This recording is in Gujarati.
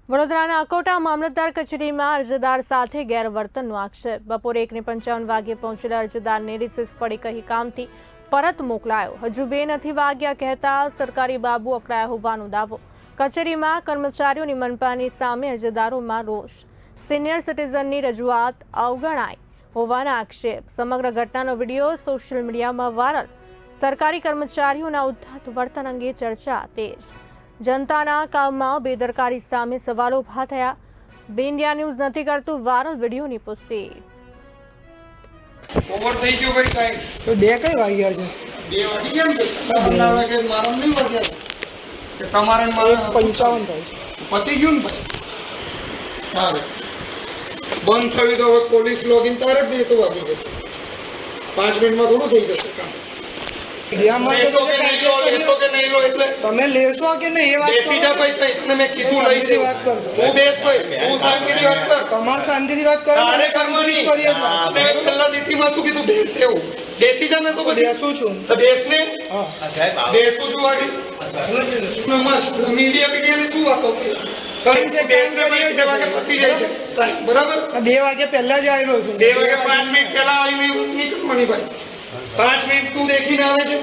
વડોદરાના અકોટા મામલતદાર કચેરીમાં અરજદાર સાથે ગેરવર્તનનો આક્ષેપ। બપોરે 1:55 વાગ્યે પહોંચેલા અરજદારને રિસીસ પડી કહી કામથી પરત મોકલાયો। હજુ 2 નથી વાગ્યા કહેતા સરકારી બાબુ અકળાયા હોવાનો દાવો। કચેરીમાં કર્મચારીઓની મનપાની સામે અરજદારોમાં રોષ। સિનિયર સિટીઝનની રજૂઆત અવગણાઈ હોવાના આક્ષેપ। સમગ્ર ઘટનાનો વિડીયો સોશિયલ મીડિયામાં વાયરલ। સરકારી કર્મચારીઓના ઉદ્ધત વર્તન અંગે ચર્ચા તેજ। जनताना काममां बेदरकारी सामे सवालों उभा थया। बे इंडिया न्यूज नहीं करतु वायरल वीडियोनी पुष्टि। ओवर થઈ ગયો ભાઈ ટાઈમ તો 2 કઈ વાગ્યા છે? 2 વાગી ગયા ને તમારા વાગે મારો નહીં વાગ્યા કે તમારે મારે 55 થાય પતી ગયું ને ભાઈ તારે બંધ થયું તો હવે પોલીસ લોગિન તારે 2 તો વાગી જશે 5 મિનિટમાં થોડું થઈ જશે કામ। લેશો કે નહીં લો એટલે તમે લેશો કે નહીં એ વાત બેસી જા ભાઈ કઈ તને મેં કીધું લઈ છે વાત કરજો। તું બેસ ભાઈ તું શાંતિથી વાત કર તમાર શાંતિથી વાત કરો તારે કરવાની કરીએ જ વાત। મેં પહેલા નીતિમાં શું કીધું બેસ એવું બેસી જા ને તો પછી બેસું છું તો બેસ ને હા બેસું છું વાગે મીડિયા પીડિયાની શું વાતો કરી બેસને ભાઈ જે વાગે પતી જાય છે બરાબર 2 વાગ્યા પહેલા જ આવેલો છું 2 વાગે 5 મિનિટ પહેલા આવીને વાત નહીં કરવાની ભાઈ 5 મિનિટ તું દેખીને આવે છે